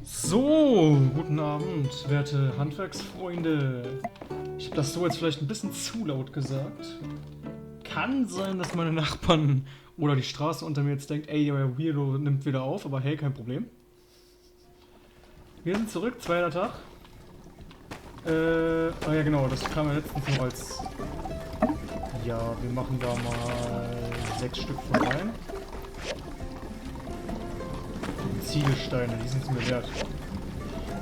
So, guten Abend, werte Handwerksfreunde. Ich habe das so jetzt vielleicht ein bisschen zu laut gesagt. Kann sein, dass meine Nachbarn oder die Straße unter mir jetzt denkt, ey, der Weirdo nimmt wieder auf, aber hey, kein Problem. Wir sind zurück, zweiter Tag. Ah ja genau, das kam ja letztens noch als... Ja, wir machen da mal 6 Stück von rein. Ziegelsteine, die sind es mir wert.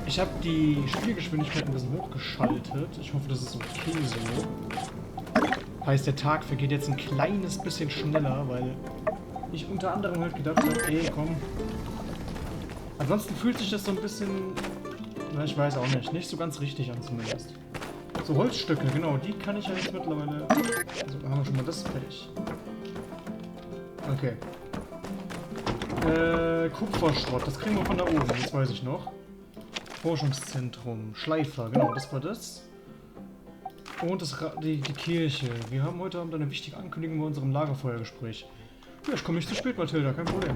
Ich habe die Spielgeschwindigkeit ein bisschen hochgeschaltet. Ich hoffe, das ist okay so. Heißt, der Tag vergeht jetzt ein kleines bisschen schneller, weil ich unter anderem halt gedacht habe, ey, komm. Ansonsten fühlt sich das so ein bisschen, na, ich weiß auch nicht so ganz richtig an zumindest. So Holzstücke, genau, die kann ich ja jetzt mittlerweile... Also haben wir schon mal das fertig. Okay. Kupferschrott, das kriegen wir von da oben, das weiß ich noch. Forschungszentrum, Schleifer, genau, das war das. Und die Kirche. Wir haben heute Abend eine wichtige Ankündigung bei unserem Lagerfeuergespräch. Ja, ich komme nicht zu spät, Mathilda, kein Problem.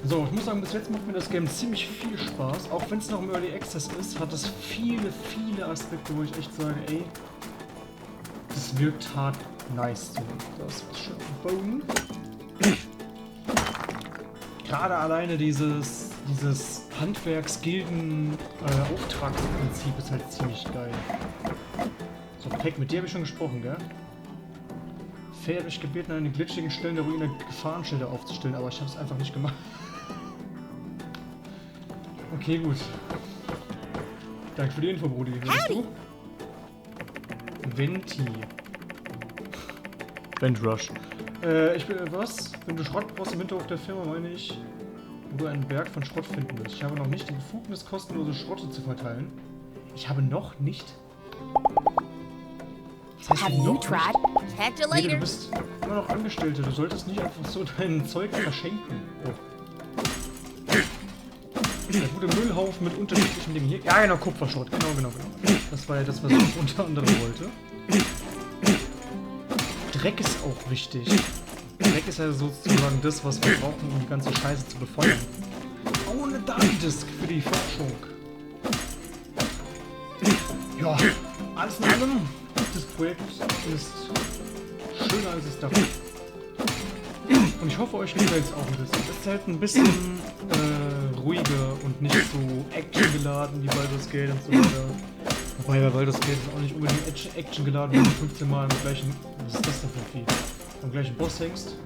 So, ich muss sagen, bis jetzt macht mir das Game ziemlich viel Spaß. Auch wenn es noch im Early Access ist, hat es viele Aspekte, wo ich echt sage, ey, das wirkt hart nice. So, das ist schön. Bone. Gerade alleine dieses Handwerksgilden-Auftragsprinzip ist halt ziemlich geil. So, Peck, mit dir habe ich schon gesprochen, gell? Faye hat mich gebeten, an den glitschigen Stellen der Ruine Gefahrenschilder aufzustellen, aber ich habe es einfach nicht gemacht. Okay, gut. Danke für die Info, Brudi. Wer bist du? Venti. Ventrush. Ich bin... Was? Wenn du Schrott brauchst im Hinterhof der Firma, meine ich, wo du einen Berg von Schrott finden wirst. Ich habe noch nicht die Befugnis, kostenlose Schrotte zu verteilen. Ich habe noch nicht... Das heißt, Have you tried? Catch you nee, du later. bist immer noch Angestellte. Du solltest nicht einfach so dein Zeug verschenken. Oh. Der gute Müllhaufen mit unterschiedlichen Dingen hier. Ja, genau, Kupferschrott. Genau. Das war ja das, was ich unter anderem wollte. Dreck ist auch wichtig. Dreck ist ja sozusagen das, was wir brauchen, um die ganze Scheiße zu befeuern. Ohne Datendisk für die Forschung. Ja, alles in allem, das Projekt ist schöner, als es dachte. Und ich hoffe, euch gefällt es auch ein bisschen. Es ist halt ein bisschen ruhiger und nicht so actiongeladen wie Baldur's Gate und so weiter. Wobei bei Baldur's Gate ist auch nicht unbedingt actiongeladen, wenn du 15 Mal am gleichen... Was ist das denn für ein Vieh? Am gleichen Boss hängst.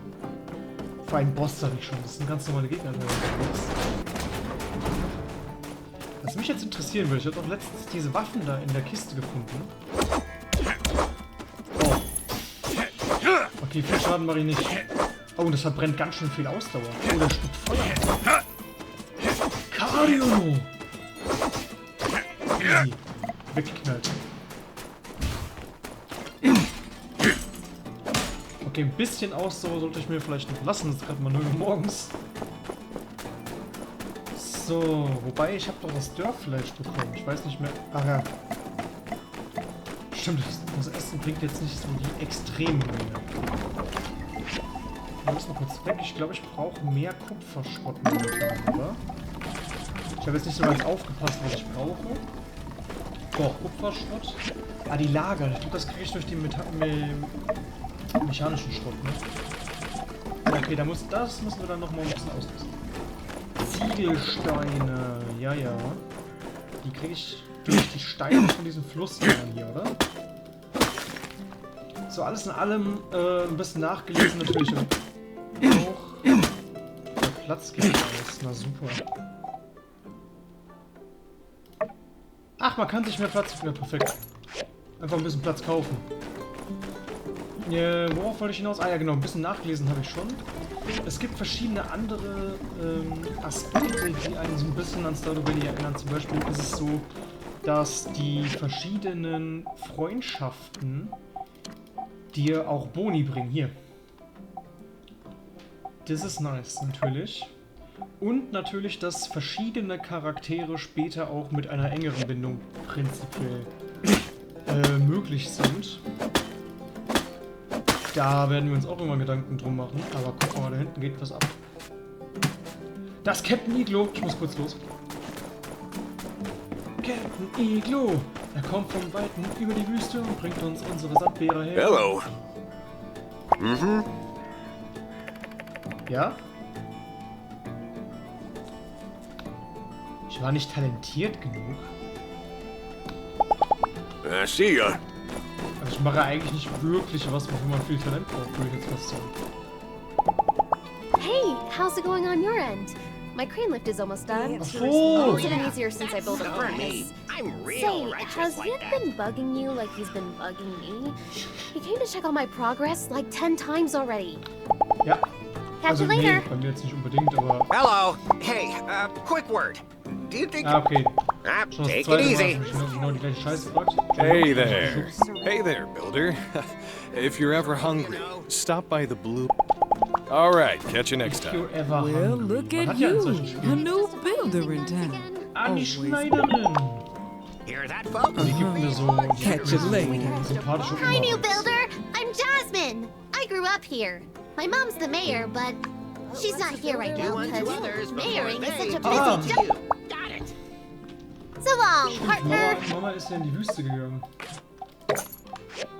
Vor allem Boss sag ich schon, das sind ganz normale Gegner. Was mich jetzt interessieren würde, ich habe auch letztens diese Waffen da in der Kiste gefunden. Oh. Okay, viel Schaden mache ich nicht. Oh, und das verbrennt ganz schön viel Ausdauer. Oh, das spuckt Feuer. Cario! Easy. Weggeknallt. Okay, ein bisschen Ausdauer sollte ich mir vielleicht noch lassen. Das ist gerade mal 0 Uhr morgens. So, wobei ich habe doch das Dörrfleisch bekommen. Ich weiß nicht mehr. Ach ja. Stimmt, das Essen bringt jetzt nicht so die extremen Menge. Wir müssen kurz weg. Ich glaube, ich brauche mehr Kupferschrott momentan, oder? Ich habe jetzt nicht so ganz aufgepasst, was ich brauche. Doch, Kupferschrott. Ah, die Lager. Ich glaube, das kriege ich durch den mechanischen Schrott, ne? Okay, das müssen wir dann nochmal ein bisschen auslösen. Ziegelsteine. Ja. Die kriege ich durch die Steine von diesem Fluss hier, oder? So, alles in allem ein bisschen nachgelesen natürlich auch. Der Platz geht aus. Na super. Ach, man kann sich mehr Platz... Ja, perfekt. Einfach ein bisschen Platz kaufen. Worauf wollte ich hinaus? Ah ja, genau, ein bisschen nachgelesen habe ich schon. Es gibt verschiedene andere Aspekte, die einen so ein bisschen an Stardew Valley erinnern. Zum Beispiel ist es so, dass die verschiedenen Freundschaften dir auch Boni bringen. Hier. Das ist nice, natürlich. Und natürlich, dass verschiedene Charaktere später auch mit einer engeren Bindung prinzipiell möglich sind. Da werden wir uns auch immer Gedanken drum machen. Aber guck mal, da hinten geht was ab. Das ist Captain Iglo. Ich muss kurz los. Captain Iglo. Er kommt vom Weiten über die Wüste und bringt uns unsere Sandbeere her. Hello. Mhm. Ja? Ich war nicht talentiert genug. I see ya. Also ich mache eigentlich nicht wirklich was, wofür man viel Talent braucht, würde ich jetzt fast sagen. Hey, how's it going on your end? My crane lift is almost done. Ach so. It's been easier since I built a furnace. I'm real Say, righteous has like Yip that. been bugging you like he's been bugging me? He came to check on my progress like 10 times already. Ja. Catch Also you nee, later. bei mir jetzt nicht unbedingt, aber... Hello. Hey, quick word. Do you think... Ah, okay. Schon Schon das take it zweite Mal, easy. dass mich genau die gleiche Scheiße fragt. Hey there. Hey there, builder. If you're ever hungry, stop by the blue. All right, catch you next If time. you ever Well, hungry. look Man at hat ja in you, solchen a Spielen. new builder in town. Ah, die Always. Schneiderin. Hear that, folks? Die gibt mir so... Catch you later. sympathische Hi, new Oma. builder. I'm Jasmine. I grew up here. My mom's the mayor, but she's not here right now because mayoring is such a Ah. busy job. Got it. So long, Stimmt, partner. Mama ist ja in die Wüste gegangen.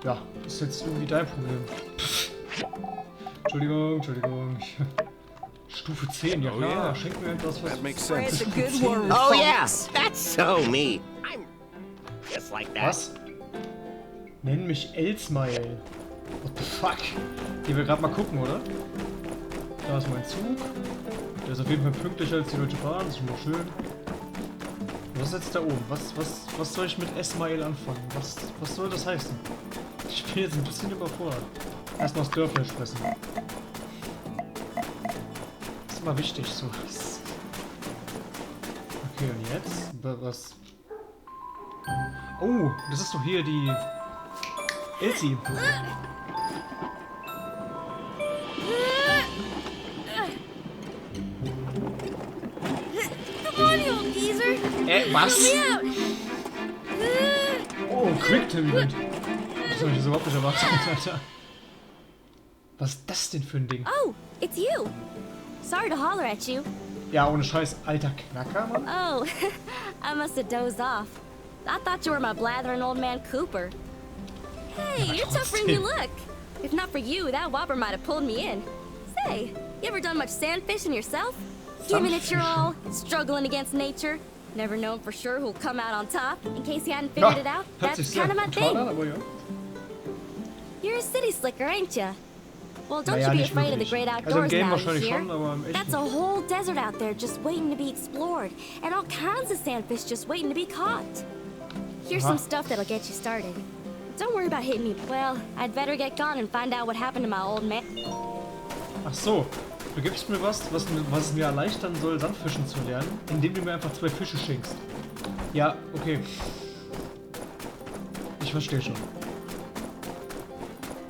Ja, ist jetzt irgendwie dein Problem. Entschuldigung. Stufe 10, ja Oh, klar, yeah. schenk mir etwas, was... That makes Spread sense. the good word. Oh, yes. That's so me. I'm just like that. Was? Nenn mich Elsmail. What the fuck? Gehen wir gerade mal gucken, oder? Da ist mein Zug. Der ist auf jeden Fall pünktlicher als die Deutsche Bahn, das ist schon mal schön. Was ist jetzt da oben? Was soll ich mit Esmail anfangen? Was soll das heißen? Ich bin jetzt ein bisschen überfordert. Erstmal das Dörfleisch fressen. Das ist immer wichtig, sowas. Okay, und jetzt? Was? Oh, das ist doch hier die... Elsie. Come on, you old geezer. Was? Out. Oh, Quick-Time-Event. Das hab ich jetzt überhaupt nicht erwartet, Alter. Was ist das denn für ein Ding? Oh, it's you. Sorry to holler at you. Ja, ohne Scheiß, alter Knacker, Mann. Oh, I must have dozed off. I thought you were my blathering old man Cooper. Hey, you're tougher than you look. If not for you, that whopper might have pulled me in. Say, you ever done much sand fishing yourself? Given it your all, struggling against nature, never known for sure who'll come out on top. In case you hadn't figured it out, hört sich that's sehr kind of my brutal an, thing. aber ja. You're a city slicker, ain't ya? Well, don't Naja, you be nicht afraid of the wirklich. great Also im outdoors Game now, you wahrscheinlich hear? schon, aber im That's echten... a whole desert out there just waiting to be explored, and all kinds of sandfish just waiting to be caught. Here's some stuff that'll get you started. Don't worry about hitting me. Well, I'd better get gone and find out what happened to my old man. Ach so, du gibst mir was es mir erleichtern soll, Sandfischen zu lernen, indem du mir einfach 2 Fische schenkst. Ja, okay. Ich verstehe schon.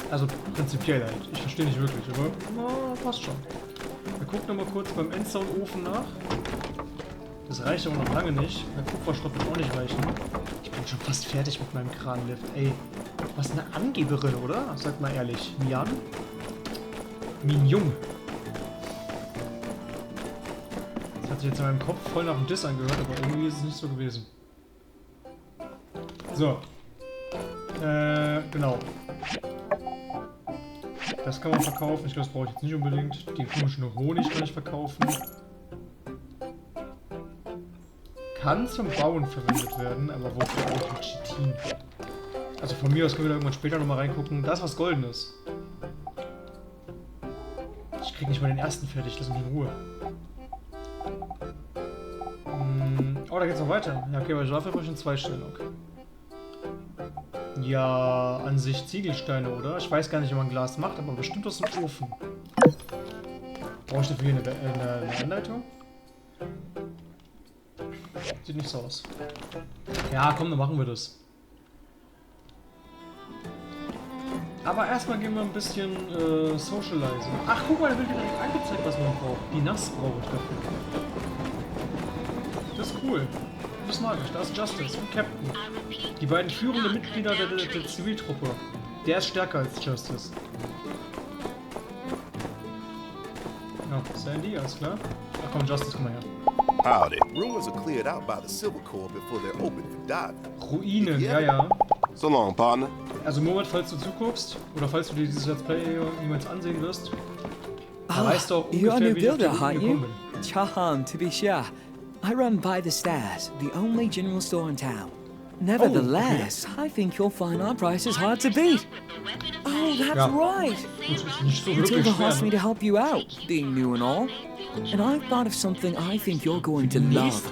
Also prinzipiell halt. Ich verstehe nicht wirklich, aber na, passt schon. Wir gucken nochmal kurz beim Endzone-Ofen nach. Das reicht aber noch lange nicht. Der Kupferschrott wird auch nicht reichen. Ich bin schon fast fertig mit meinem Kranlift. Ey, was eine Angeberin, oder? Sag mal ehrlich. Mian? Minjung. Das hat sich jetzt in meinem Kopf voll nach dem Diss angehört, aber irgendwie ist es nicht so gewesen. So. Genau. Das kann man verkaufen. Ich glaube, das brauche ich jetzt nicht unbedingt. Den komischen Honig kann ich verkaufen. Kann zum Bauen verwendet werden, aber wofür auch mit Chitin? Also von mir aus können wir da irgendwann später nochmal reingucken. Da ist was Goldenes. Ich krieg nicht mal den ersten fertig, lass mich in Ruhe. Oh, da geht's noch weiter. Ja, okay, aber dafür brauche ich eine Zweistellung. Ja, an sich Ziegelsteine, oder? Ich weiß gar nicht, wie man Glas macht, aber bestimmt aus dem Ofen. Brauche ich dafür hier eine Anleitung? Sieht nicht so aus. Ja, komm, dann machen wir das. Aber erstmal gehen wir ein bisschen socializen. Ach, guck mal, da wird direkt angezeigt, was man braucht. Die Nass brauche ich dafür. Das ist cool. Das mag ich. Da ist Justice und Captain. Die beiden führenden Mitglieder der Ziviltruppe. Der ist stärker als Justice. Ah, Sandy, alles klar. Ach komm, Justice, komm mal her. Howdy. Ruins are cleared out by the Civil Corps before they're open for diving. Ruinen, ja. So long, partner. Also Moritz, falls du zuguckst, oder falls du dir dieses Let's Play niemals ansehen wirst, da weißt du auch You're a ungefähr, new wie ich auf die builder, Ruinen aren't gekommen you? bin. Charm, to be sure. I run by the stairs, the only general store in town. Nevertheless, I think you'll find our prices hard to beat. Oh, that's Ja. right. Gut, ist nicht so wirklich Matilda schwer. asked me Ne? to help you out, being new and all. And I thought of something I think you're going to love.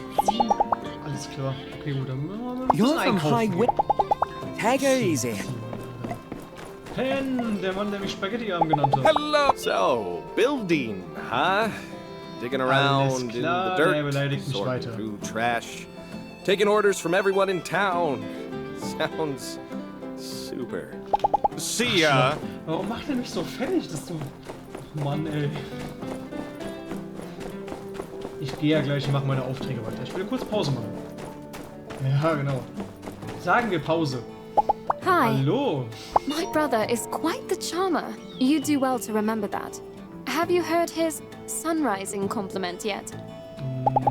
Alles klar. Okay, gut, dann müssen wir You're from High einkaufen. Wind. Take her easy. Pen, der Mann, der mich Spaghetti-Arm genannt hat. Hello! So, building, huh? Digging around in the klar, der dirt, beleidigt mich sorting weiter. through trash, taking orders from everyone in town. Sounds super. See ya! Warum macht er mich so fertig, dass du... Ach Mann, ey. Ich gehe ja gleich und mache meine Aufträge weiter. Ich will kurz Pause machen. Ja, genau. Sagen wir Pause. Hi. Hallo. My brother is quite the charmer. You do well to remember that. Have you heard his sunrising compliment yet?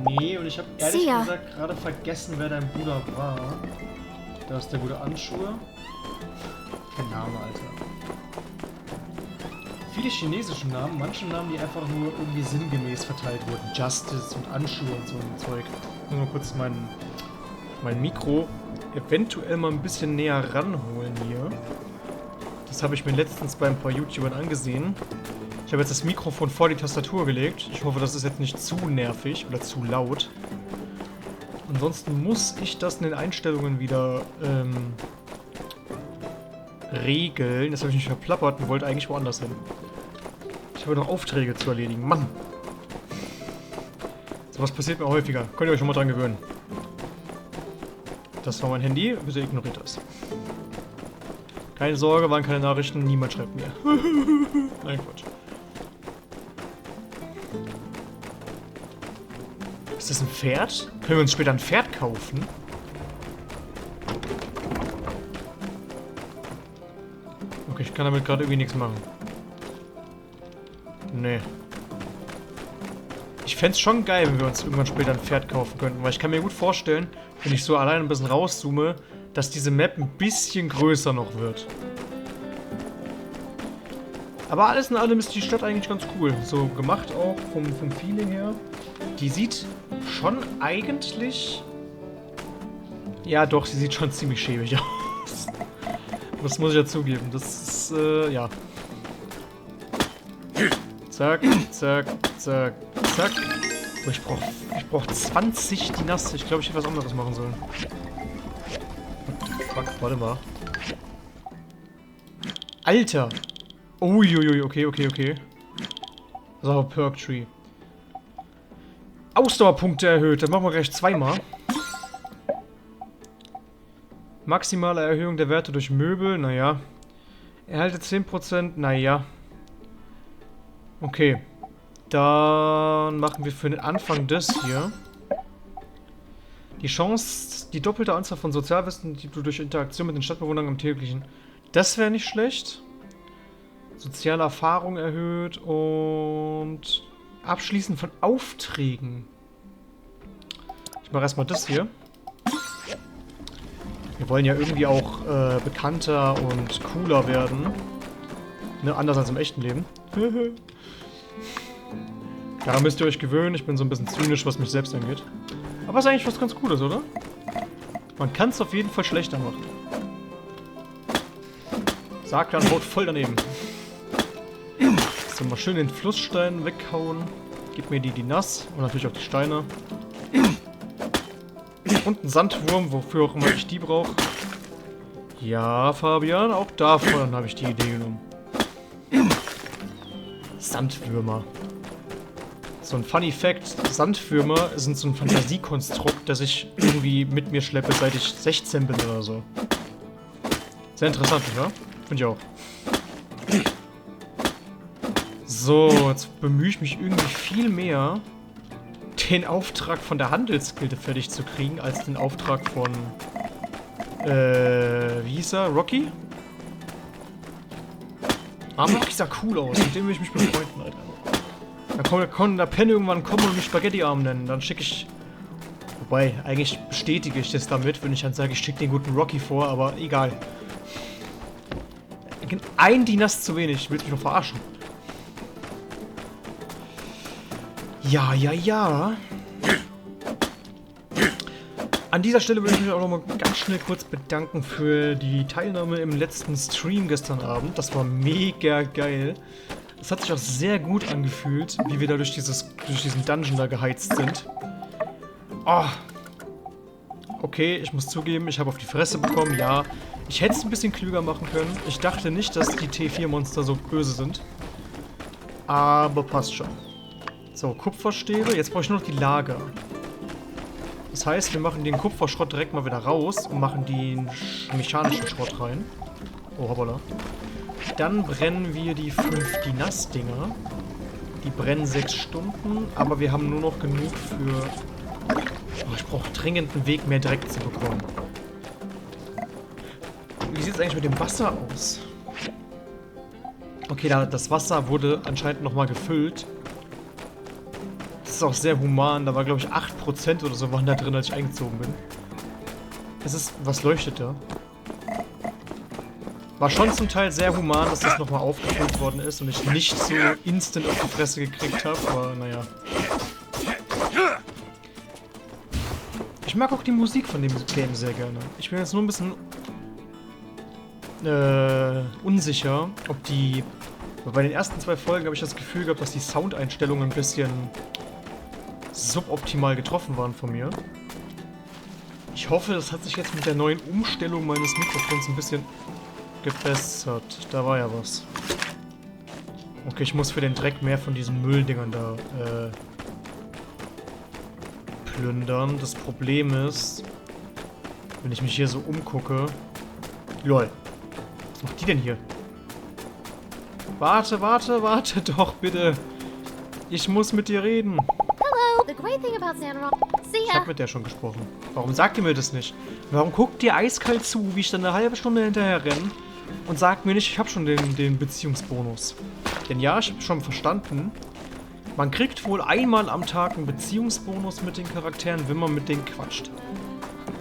Nee, und ich habe ehrlich Sia. gesagt gerade vergessen, wer dein Bruder war. Da ist der gute Anschuhe. Kein Name, Alter. Viele chinesische Namen, manche Namen, die einfach nur irgendwie sinngemäß verteilt wurden. Justice und Anschuhe und so ein Zeug. Ich muss mal kurz mein Mikro eventuell mal ein bisschen näher ranholen hier. Das habe ich mir letztens bei ein paar YouTubern angesehen. Ich habe jetzt das Mikrofon vor die Tastatur gelegt. Ich hoffe, das ist jetzt nicht zu nervig oder zu laut. Ansonsten muss ich das in den Einstellungen wieder regeln. Das habe ich nicht verplappert und wollte eigentlich woanders hin. Ich habe noch Aufträge zu erledigen. Mann! So was passiert mir häufiger. Könnt ihr euch schon mal dran gewöhnen. Das war mein Handy. Bitte ignoriert das. Keine Sorge, waren keine Nachrichten. Niemand schreibt mir. Nein, Quatsch. Ist das ein Pferd? Können wir uns später ein Pferd kaufen? Okay, ich kann damit gerade irgendwie nichts machen. Nee. Ich fände es schon geil, wenn wir uns irgendwann später ein Pferd kaufen könnten, weil ich kann mir gut vorstellen, wenn ich so allein ein bisschen rauszoome, dass diese Map ein bisschen größer noch wird. Aber alles in allem ist die Stadt eigentlich ganz cool. So gemacht auch vom Feeling her. Die sieht schon eigentlich... Ja doch, sie sieht schon ziemlich schäbig aus. Das muss ich ja zugeben. Das ist, ja. Zack, zack, zack, zack. Oh, ich brauch 20 Dinaste. Ich glaube, ich hätte was anderes machen sollen. Fuck, warte mal. Alter! Uiuiui, okay. So, Perk Tree. Ausdauerpunkte erhöht. Das machen wir gleich zweimal. Maximale Erhöhung der Werte durch Möbel, naja. Erhalte 10%, naja. Okay. Dann machen wir für den Anfang das hier. Die Chance, die doppelte Anzahl von Sozialwissen, die du durch Interaktion mit den Stadtbewohnern im täglichen. Das wäre nicht schlecht. Soziale Erfahrung erhöht und Abschließen von Aufträgen. Ich mache erstmal das hier. Wir wollen ja irgendwie auch bekannter und cooler werden. Ne, anders als im echten Leben. Daran müsst ihr euch gewöhnen. Ich bin so ein bisschen zynisch, was mich selbst angeht. Aber ist eigentlich was ganz Cooles, oder? Man kann es auf jeden Fall schlechter machen. Sarkhan haut voll daneben. So, mal schön den Flussstein weghauen. Gib mir die nass. Und natürlich auch die Steine. Und ein Sandwurm, wofür auch immer ich die brauche. Ja, Fabian, auch davon habe ich die Idee genommen. Sandwürmer. So ein Funny Fact, Sandwürmer sind so ein Fantasiekonstrukt, das ich irgendwie mit mir schleppe, seit ich 16 bin oder so. Sehr interessant, ja? Finde ich auch. So, jetzt bemühe ich mich irgendwie viel mehr, den Auftrag von der Handelsgilde fertig zu kriegen, als den Auftrag von, wie hieß er? Rocky? Aber Rocky sah cool aus, mit dem will ich mich befreunden, Alter. Dann kann der Penny irgendwann kommen und mich Spaghetti-Arm nennen. Dann schicke ich... Wobei, eigentlich bestätige ich das damit, wenn ich dann sage, ich schicke den guten Rocky vor, aber egal. Ein Dynast zu wenig. Willst du mich noch verarschen? Ja, ja, ja. An dieser Stelle würde ich mich auch noch mal ganz schnell kurz bedanken für die Teilnahme im letzten Stream gestern Abend. Das war mega geil. Es hat sich auch sehr gut angefühlt, wie wir da durch diesen Dungeon da geheizt sind. Oh. Okay, ich muss zugeben, ich habe auf die Fresse bekommen, ja. Ich hätte es ein bisschen klüger machen können. Ich dachte nicht, dass die T4-Monster so böse sind. Aber passt schon. So, Kupferstäbe. Jetzt brauche ich nur noch die Lager. Das heißt, wir machen den Kupferschrott direkt mal wieder raus und machen den mechanischen Schrott rein. Oh, hoppala. Dann brennen wir die 5 Dynast-Dinger. Die brennen 6 Stunden, aber wir haben nur noch genug für... Oh, ich brauche dringend einen Weg, mehr Dreck zu bekommen. Wie sieht es eigentlich mit dem Wasser aus? Okay, das Wasser wurde anscheinend nochmal gefüllt. Das ist auch sehr human. Da war, glaube ich, 8% oder so waren da drin, als ich eingezogen bin. Es ist... Was leuchtet da? War schon zum Teil sehr human, dass das nochmal aufgefüllt worden ist und ich nicht so instant auf die Fresse gekriegt habe, aber naja. Ich mag auch die Musik von dem Game sehr gerne. Ich bin jetzt nur ein bisschen unsicher, ob die... Bei den ersten 2 Folgen habe ich das Gefühl gehabt, dass die Soundeinstellungen ein bisschen suboptimal getroffen waren von mir. Ich hoffe, das hat sich jetzt mit der neuen Umstellung meines Mikrofons ein bisschen gebessert. Da war ja was. Okay, ich muss für den Dreck mehr von diesen Mülldingern da plündern. Das Problem ist, wenn ich mich hier so umgucke... LOL. Was macht die denn hier? Warte, warte, warte doch, bitte. Ich muss mit dir reden. Hello, the great thing about Sandrock. See Ich ya. hab mit der schon gesprochen. Warum sagt ihr mir das nicht? Warum guckt ihr eiskalt zu, wie ich dann eine halbe Stunde hinterher renne und sagt mir nicht, ich habe schon den Beziehungsbonus? Denn ja, ich habe schon verstanden, man kriegt wohl einmal am Tag einen Beziehungsbonus mit den Charakteren, wenn man mit denen quatscht.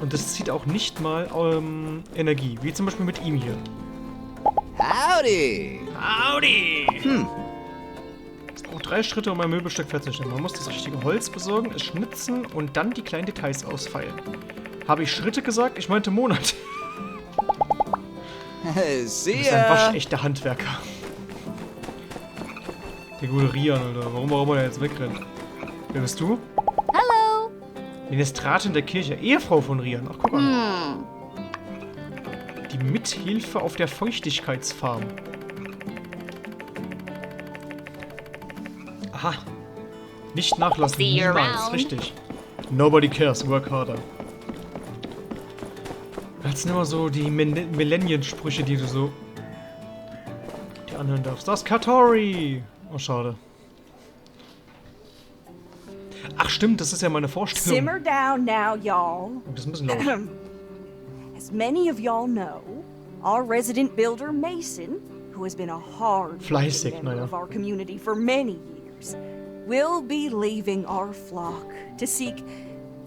Und das zieht auch nicht mal Energie, wie zum Beispiel mit ihm hier. Howdy! Howdy! Es braucht 3 Schritte, um ein Möbelstück fertigzustellen. Man muss das richtige Holz besorgen, es schnitzen und dann die kleinen Details ausfeilen. Habe ich Schritte gesagt? Ich meinte Monate. Du bist ein waschechter Handwerker. Der gute Rian, Alter. Warum er jetzt wegrennt? Wer bist du? Hello. Ministratin der Kirche, Ehefrau von Rian. Ach, guck mal. Die Mithilfe auf der Feuchtigkeitsfarm. Aha. Nicht nachlassen, See you niemals. around. Richtig. Nobody cares, work harder. Das sind immer so die Millennium-Sprüche, die du so... die anhören darfst. Das ist Katori! Oh, schade. Ach stimmt, das ist ja meine Vorstellung. Simmer down now, y'all. Oh, das ist ein bisschen laut. As many of y'all know, our resident builder Mason, who has been a hard Fleißig, member naja. of our community for many years, will be leaving our flock to seek,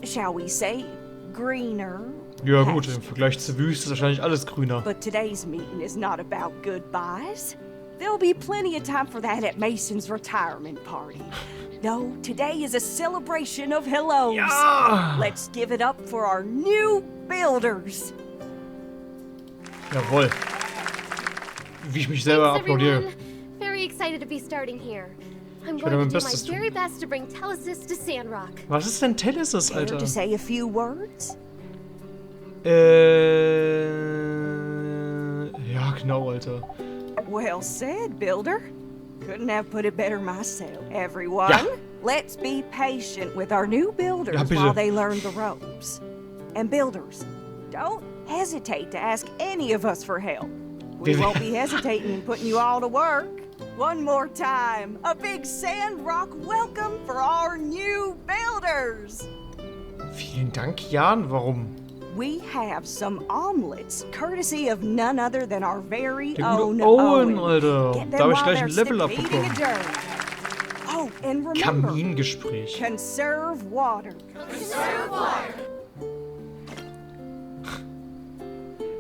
shall we say, greener Ja gut, im pastures. Vergleich zur Wüste ist wahrscheinlich alles grüner. But today's meeting is not about goodbyes. There'll be plenty of time for that at Mason's retirement party. No, today is a celebration of hellos. Ja! Let's give it up for our new builders. Jawohl. Wie ich mich selber Thanks, applaudiere. everyone. Very excited to be starting here. I'm werde mein going to do my Bestes tun. very best to bring Telesis to Sandrock. Was ist denn Telesis, Care Alter? to say a few words? Ja, genau, Alter. Well said, builder. Couldn't have put it better myself. Everyone, Ja. let's be patient with our new builders Ja, bitte. while they learn the ropes. And builders, don't hesitate to ask any of us for help. We Wir- won't be hesitating in putting you all to work. One more time, a big Sandrock welcome for our new builders. Vielen Dank, Jan. Warum? We have some omelets, courtesy of none other than our very Der gute own Owen, Owen. Alter. Get Da them habe ich while gleich they're ein Level still abbekommen. eating a journey. Oh, And remember, Kamingespräch. conserve water.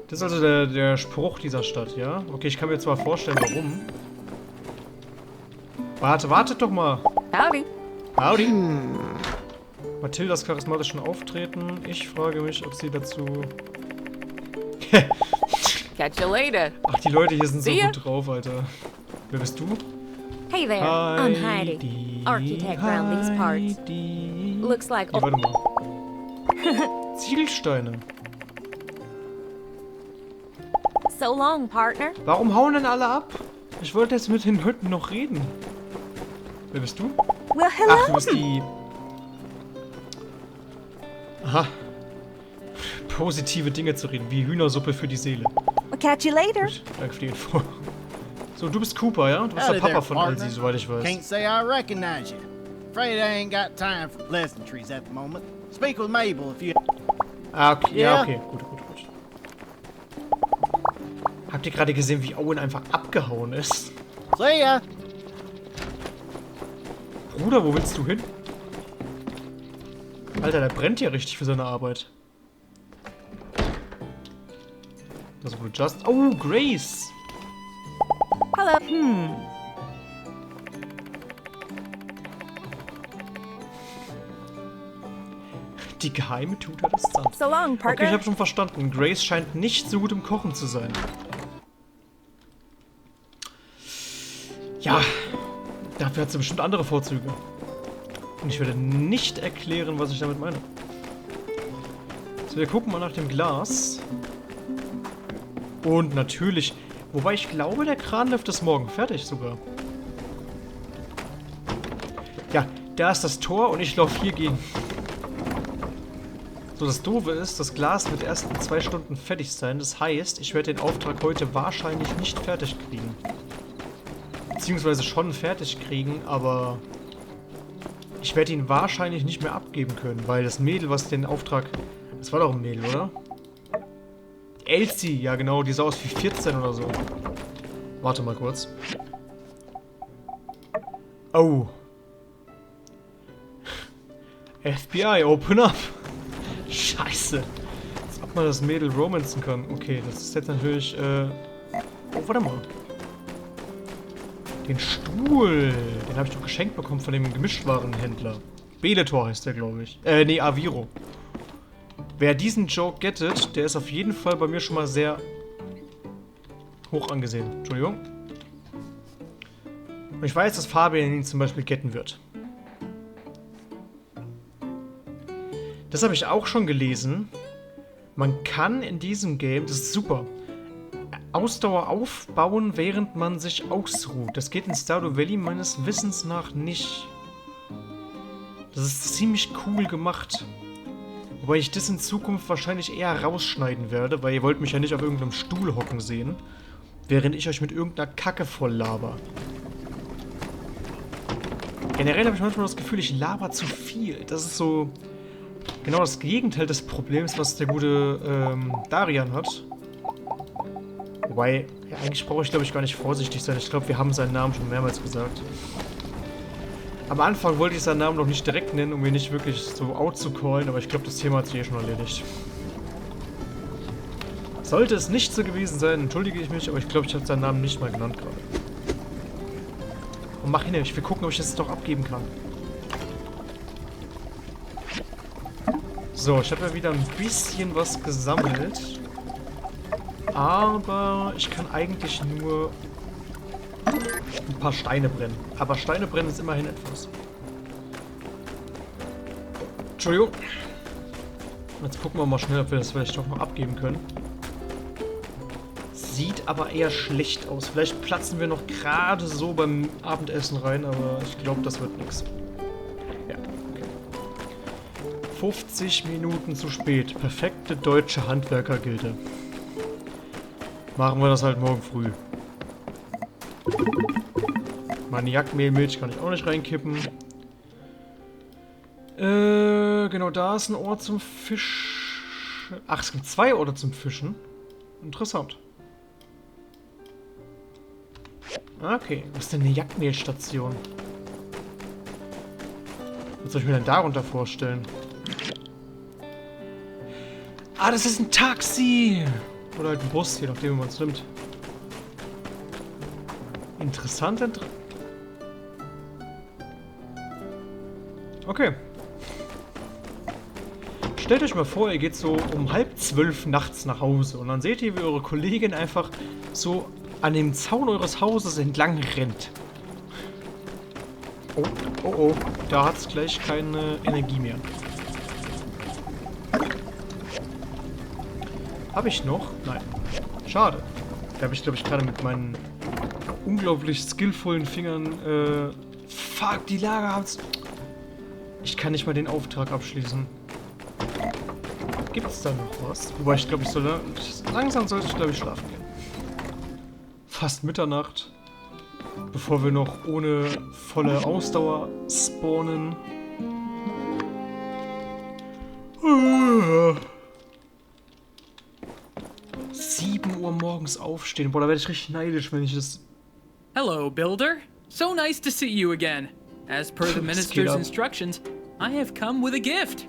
Das ist also der Spruch dieser Stadt, ja? Okay, ich kann mir zwar vorstellen, warum. Wartet doch mal. Howdy. Howdy. Mathildas charismatischen Auftreten. Ich frage mich, ob sie dazu... Catch you later. Ach, die Leute hier sind so See ya. gut drauf, Alter. Wer bist du? Hey there, I'm Heidi, architect around these parts. Heidi. Looks like... Ja, warte mal. Ziegelsteine. So long, partner. Warum hauen denn alle ab? Ich wollte jetzt mit den Leuten noch reden. Wer bist du? Well, Ach, hello. du bist die... Aha. Positive Dinge zu reden, wie Hühnersuppe für die Seele. We'll catch you later. Gut, danke für die Info. So, du bist Cooper, ja? Du bist der Howdy Papa there, von partner. Elsie, soweit ich weiß. Can't say I recognize you. Afraid I ain't got time for pleasantries at the moment. Speak with Mabel if you... Ah, okay. Ja, Ja. okay. Gut. Habt ihr gerade gesehen, wie Owen einfach abgehauen ist? See ya. Bruder, wo willst du hin? Alter, der brennt ja richtig für seine Arbeit. Das wurde Just... Oh, Grace! Hello. Die geheime Tutor des Suns. So long, partner. Okay, ich habe schon verstanden. Grace scheint nicht so gut im Kochen zu sein. Ja, dafür hat sie bestimmt andere Vorzüge. Und ich werde nicht erklären, was ich damit meine. So, wir gucken mal nach dem Glas. Und natürlich... Wobei ich glaube, der Kranlift ist morgen fertig sogar. Ja, da ist das Tor und ich laufe hier gegen. So, das Doofe ist, das Glas wird erst in 2 Stunden fertig sein. Das heißt, ich werde den Auftrag heute wahrscheinlich nicht fertig kriegen. Beziehungsweise schon fertig kriegen, aber ich werde ihn wahrscheinlich nicht mehr abgeben können, weil das Mädel, was den Auftrag... Das war doch ein Mädel, oder? Elsie, ja genau, die sah aus wie 14 oder so. Warte mal kurz. Oh. FBI, open up. Scheiße. Als ob man das Mädel romanzen kann. Okay, das ist jetzt natürlich, Oh, warte mal. Den Stuhl. Den habe ich doch geschenkt bekommen von dem Gemischtwarenhändler. Beletor heißt der, glaube ich. Nee, Aviro. Wer diesen Joke gettet, der ist auf jeden Fall bei mir schon mal sehr hoch angesehen. Entschuldigung. Und ich weiß, dass Fabian ihn zum Beispiel getten wird. Das habe ich auch schon gelesen. Man kann in diesem Game, das ist super, Ausdauer aufbauen, während man sich ausruht. Das geht in Stardew Valley meines Wissens nach nicht. Das ist ziemlich cool gemacht. Wobei ich das in Zukunft wahrscheinlich eher rausschneiden werde, weil ihr wollt mich ja nicht auf irgendeinem Stuhl hocken sehen, während ich euch mit irgendeiner Kacke voll laber. Generell habe ich manchmal das Gefühl, ich laber zu viel. Das ist so genau das Gegenteil des Problems, was der gute Darian hat. Wobei, ja, eigentlich brauche ich, glaube ich, gar nicht vorsichtig sein. Ich glaube, wir haben seinen Namen schon mehrmals gesagt. Am Anfang wollte ich seinen Namen noch nicht direkt nennen, um ihn nicht wirklich so out zu callen, aber ich glaube, das Thema hat sich eh schon erledigt. Sollte es nicht so gewesen sein, entschuldige ich mich, aber ich glaube, ich habe seinen Namen nicht mal genannt gerade. Und mach hin, ich will gucken, ob ich das doch abgeben kann. So, ich habe ja wieder ein bisschen was gesammelt. Aber ich kann eigentlich nur ein paar Steine brennen. Aber Steine brennen ist immerhin etwas. Entschuldigung. Jetzt gucken wir mal schnell, ob wir das vielleicht doch noch abgeben können. Sieht aber eher schlecht aus. Vielleicht platzen wir noch gerade so beim Abendessen rein, aber ich glaube, das wird nichts. Ja, okay. 50 Minuten zu spät. Perfekte deutsche Handwerkergilde. Machen wir das halt morgen früh. Maniakmehlmilch kann ich auch nicht reinkippen. Genau, da ist ein Ort zum Fisch. Ach, es gibt 2 Orte zum Fischen. Interessant. Okay, was ist denn eine Jagdmehlstation? Was soll ich mir denn darunter vorstellen? Ah, das ist ein Taxi! Oder halt ein Bus, je nachdem, wie man es nimmt. Interessant. Okay. Stellt euch mal vor, ihr geht so um 11:30 nachts nach Hause und dann seht ihr, wie eure Kollegin einfach so an dem Zaun eures Hauses entlang rennt. Oh, oh, oh. Da hat es gleich keine Energie mehr. Habe ich noch? Nein. Schade. Da habe ich, glaube ich, gerade mit meinen unglaublich skillvollen Fingern... fuck, die Lager haben's... Ich kann nicht mal den Auftrag abschließen. Gibt's da noch was? Wobei ich glaube, ich soll... Langsam sollte ich, glaube ich, schlafen gehen. Fast Mitternacht. Bevor wir noch ohne volle Ausdauer spawnen. 7 Uhr morgens aufstehen. Boah, da werde ich richtig neidisch, wenn ich das... Hello, Builder. So nice to see you again. As per the minister's instructions, I have come with a gift.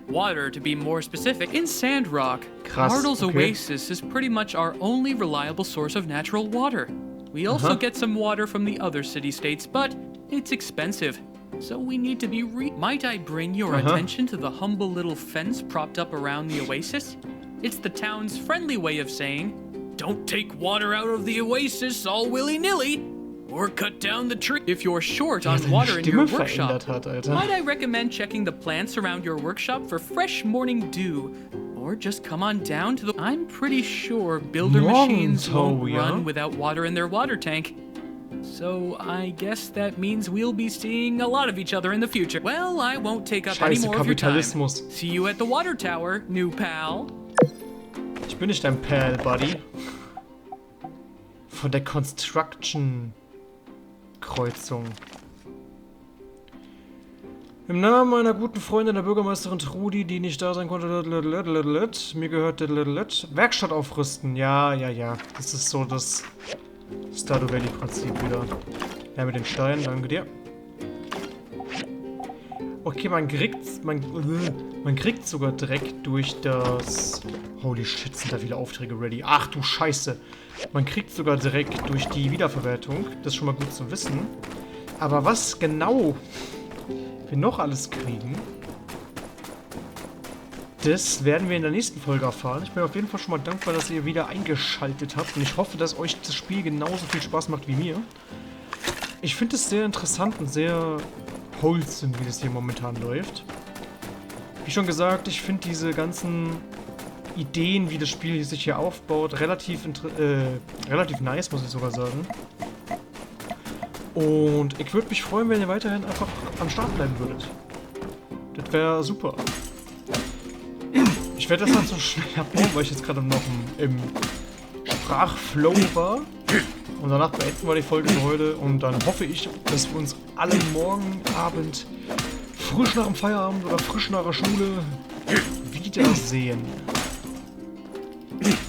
Water, to be more specific, in Sandrock. Krass, Martel's okay. Oasis is pretty much our only reliable source of natural water. We also get some water from the other city-states, but it's expensive. So we need to be Might I bring your attention to the humble little fence propped up around the oasis? It's the town's friendly way of saying, don't take water out of the oasis all willy-nilly, or cut down the tree. If you're short on water in your workshop, might I recommend checking the plants around your workshop for fresh morning dew, or just come on down to the... I'm pretty sure builder machines won't run without water in their water tank. So I guess that means we'll be seeing a lot of each other in the future. Well, I won't take up any more of your time. See you at the water tower, new pal. Ich bin nicht dein Pal, Buddy. Von der Construction-Kreuzung. Im Namen meiner guten Freundin, der Bürgermeisterin Trudi, die nicht da sein konnte, mir gehört Werkstatt aufrüsten. Ja. Das ist so das Stardew Valley-Prinzip wieder. Ja, mit den Steinen, danke dir. Okay, man kriegt sogar direkt durch das... Holy shit, sind da viele Aufträge ready. Ach du Scheiße. Man kriegt sogar direkt durch die Wiederverwertung. Das ist schon mal gut zu wissen. Aber was genau wir noch alles kriegen, das werden wir in der nächsten Folge erfahren. Ich bin auf jeden Fall schon mal dankbar, dass ihr wieder eingeschaltet habt. Und ich hoffe, dass euch das Spiel genauso viel Spaß macht wie mir. Ich finde es sehr interessant und sehr wholesome, wie das hier momentan läuft. Wie schon gesagt, ich finde diese ganzen Ideen, wie das Spiel sich hier aufbaut, relativ nice, muss ich sogar sagen. Und ich würde mich freuen, wenn ihr weiterhin einfach am Start bleiben würdet. Das wäre super. Ich werde das halt so schnell abbauen, weil ich jetzt gerade noch im Sprachflow war. Und danach beenden wir die Folge für heute. Und dann hoffe ich, dass wir uns alle morgen Abend frisch nach dem Feierabend oder frisch nach der Schule wiedersehen.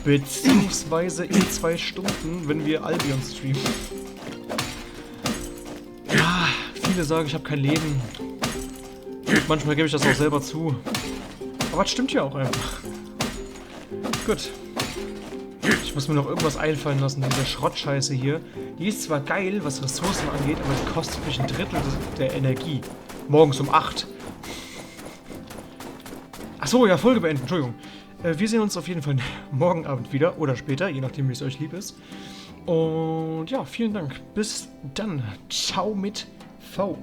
Beziehungsweise in 2 Stunden, wenn wir Albion streamen. Ja, viele sagen, ich habe kein Leben. Und manchmal gebe ich das auch selber zu. Aber das stimmt ja auch einfach. Gut. Ich muss mir noch irgendwas einfallen lassen, diese Schrottscheiße hier. Die ist zwar geil, was Ressourcen angeht, aber die kostet mich 1/3 der Energie. Morgens um 8. Achso, ja, Folge beenden, Entschuldigung. Wir sehen uns auf jeden Fall morgen Abend wieder oder später, je nachdem, wie es euch lieb ist. Und ja, vielen Dank. Bis dann. Ciao mit V.